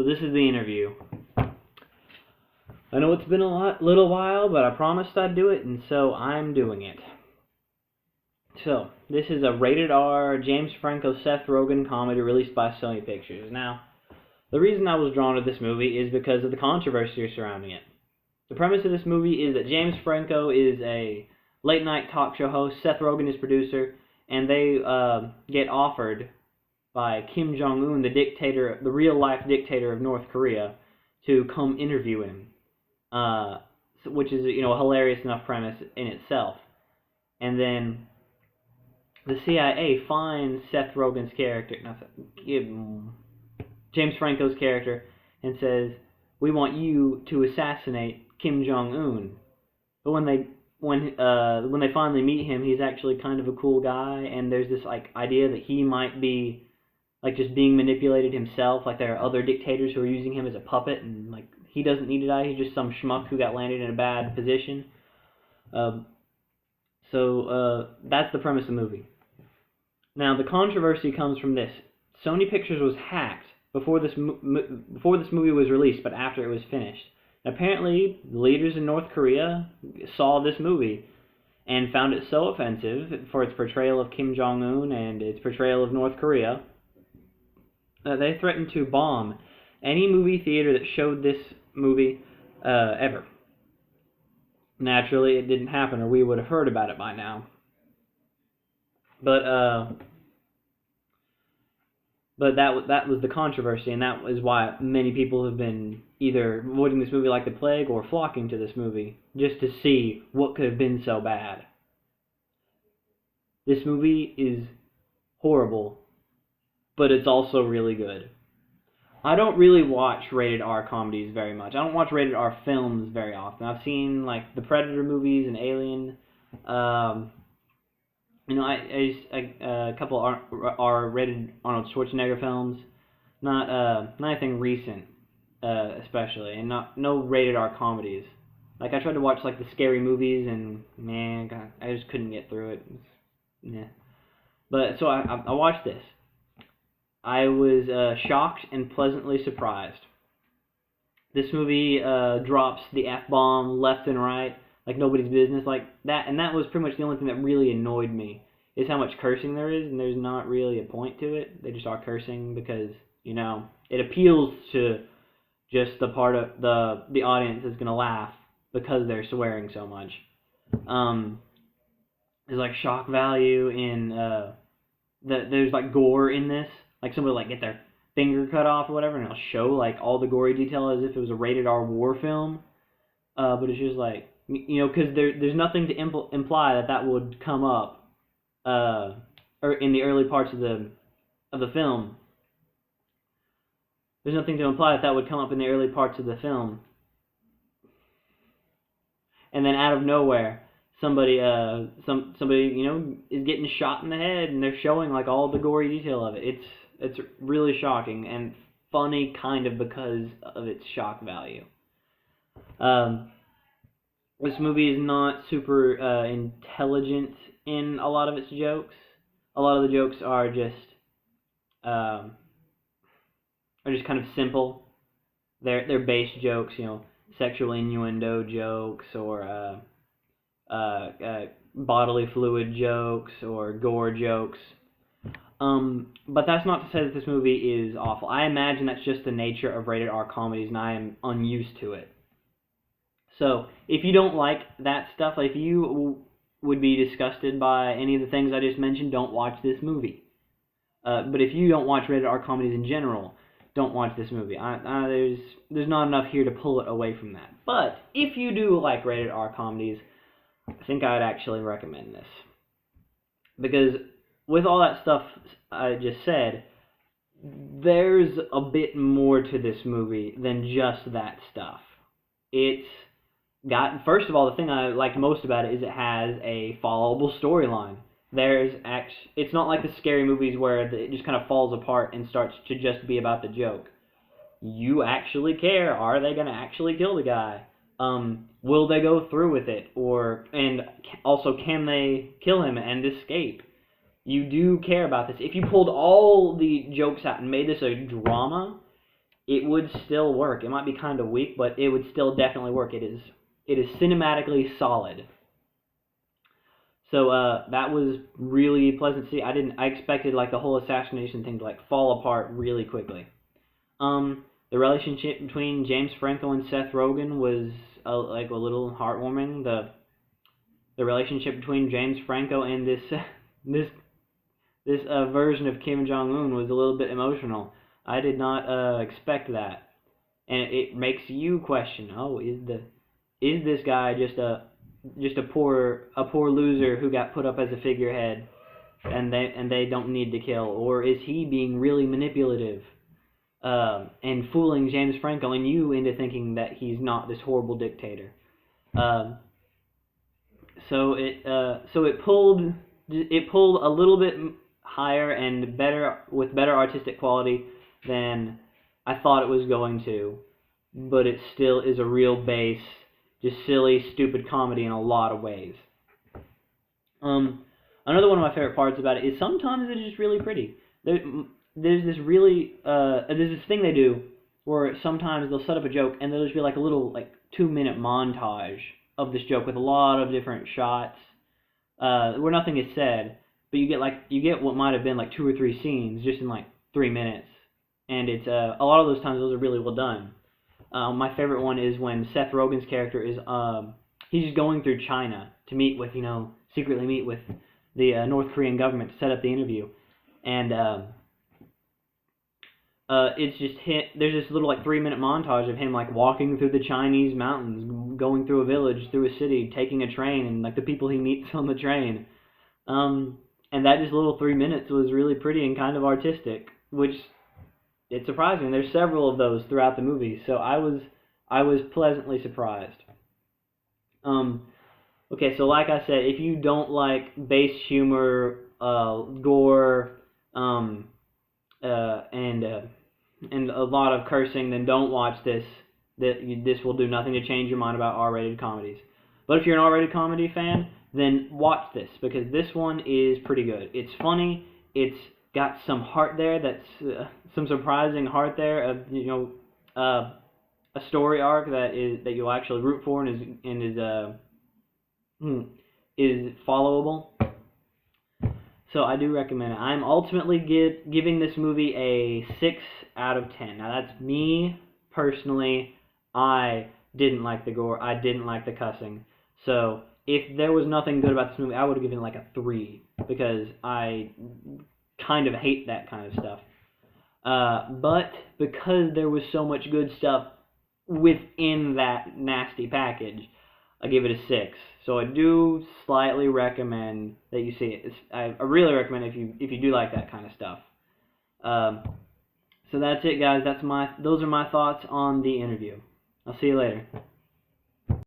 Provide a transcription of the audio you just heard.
So this is the interview. I know it's been a little while, but I promised I'd do it, and so I'm doing it. So, this is a rated R James Franco Seth Rogan comedy released by Sony Pictures. Now, the reason I was drawn to this movie is because of the controversy surrounding it. The premise of this movie is that James Franco is a late-night talk show host, Seth Rogan is producer, and they get offered by Kim Jong-un, the dictator, the real-life dictator of North Korea, to come interview him, which is, a hilarious enough premise in itself. And then the CIA finds Seth Rogen's character, James Franco's character, and says, "We want you to assassinate Kim Jong-un." But when they finally meet him, he's actually kind of a cool guy, and there's this idea that he might be just being manipulated himself. There are other dictators who are using him as a puppet, and he doesn't need to die. He's just some schmuck who got landed in a bad position. So that's the premise of the movie. Now the controversy comes from this: Sony Pictures was hacked before this movie was released, but after it was finished. Apparently, leaders in North Korea saw this movie and found it so offensive for its portrayal of Kim Jong-un and its portrayal of North Korea that they threatened to bomb any movie theater that showed this movie ever. Naturally, it didn't happen, or we would have heard about it by now. But that was the controversy, and that is why many people have been either avoiding this movie like the plague or flocking to this movie just to see what could have been so bad. This movie is horrible, but it's also really good. I don't really watch rated R comedies very much. I don't watch rated R films very often. I've seen the Predator movies and Alien. A couple R-rated Arnold Schwarzenegger films. Not anything recent, especially, and no rated R comedies. I tried to watch the scary movies, and man, God, I just couldn't get through it. But so I watched this. I was shocked and pleasantly surprised. This movie drops the F-bomb left and right, like nobody's business, that, and that was pretty much the only thing that really annoyed me, is how much cursing there is, and there's not really a point to it. They just are cursing because, it appeals to just the part of the audience that's going to laugh because they're swearing so much. There's shock value in there's gore in this. Somebody get their finger cut off or whatever, and it'll show all the gory detail as if it was a rated R war film. But it's just because there's nothing to imply that would come up, or in the early parts of the film. There's nothing to imply that would come up in the early parts of the film. And then out of nowhere, somebody is getting shot in the head, and they're showing all the gory detail of it. It's really shocking and funny, kind of, because of its shock value. This movie is not super intelligent in a lot of its jokes. A lot of the jokes are just kind of simple. They're base jokes, sexual innuendo jokes, or bodily fluid jokes, or gore jokes. But that's not to say that this movie is awful. I imagine that's just the nature of rated R comedies, and I am unused to it. So, if you don't like that stuff, if you would be disgusted by any of the things I just mentioned, don't watch this movie. But if you don't watch rated R comedies in general, don't watch this movie. There's not enough here to pull it away from that. But if you do like rated R comedies, I think I'd actually recommend this. Because with all that stuff I just said, there's a bit more to this movie than just that stuff. First of all, the thing I liked most about it is it has a followable storyline. It's not like the scary movies where it just kind of falls apart and starts to just be about the joke. You actually care. Are they going to actually kill the guy? Will they go through with it? And also, can they kill him and escape? You do care about this. If you pulled all the jokes out and made this a drama, it would still work. It might be kind of weak, but it would still definitely work. It is cinematically solid. So that was really pleasant to see. I expected like the whole assassination thing to like fall apart really quickly. The relationship between James Franco and Seth Rogan was like a little heartwarming. The relationship between James Franco and this version of Kim Jong Un was a little bit emotional. I did not expect that, and it makes you question: oh, is this guy just a poor loser who got put up as a figurehead, and they don't need to kill, or is he being really manipulative and fooling James Franco and you into thinking that he's not this horrible dictator? So it pulled a little bit higher and better with better artistic quality than I thought it was going to, but it still is a real base, just silly, stupid comedy in a lot of ways. Another one of my favorite parts about it is sometimes it's just really pretty. There's this thing they do where sometimes they'll set up a joke and there'll just be like a little like 2-minute montage of this joke with a lot of different shots where nothing is said, but you get what might have been like 2 or 3 scenes just in like 3 minutes, and it's a lot of those times those are really well done. My favorite one is when Seth Rogen's character is he's just going through China to meet with secretly meet with the North Korean government to set up the interview, and it's just there's this little like 3-minute montage of him like walking through the Chinese mountains, going through a village, through a city, taking a train, and like the people he meets on the train. And that just little 3 minutes was really pretty and kind of artistic, which it's surprising. There's several of those throughout the movie, so I was pleasantly surprised. Okay, so like I said, if you don't like base humor, gore, and a lot of cursing, then don't watch this. This will do nothing to change your mind about R-rated comedies. But if you're an R-rated comedy fan, then watch this, because this one is pretty good. It's funny. It's got some heart there. That's some surprising heart there. A story arc that you'll actually root for and is followable. So I do recommend it. I'm ultimately giving this movie a 6 out of 10. Now that's me personally. I didn't like the gore. I didn't like the cussing. So if there was nothing good about this movie, I would have given it like a 3, because I kind of hate that kind of stuff. But because there was so much good stuff within that nasty package, I give it a 6. So I do slightly recommend that you see it. I really recommend it if you do like that kind of stuff. So that's it, guys. Those are my thoughts on The Interview. I'll see you later.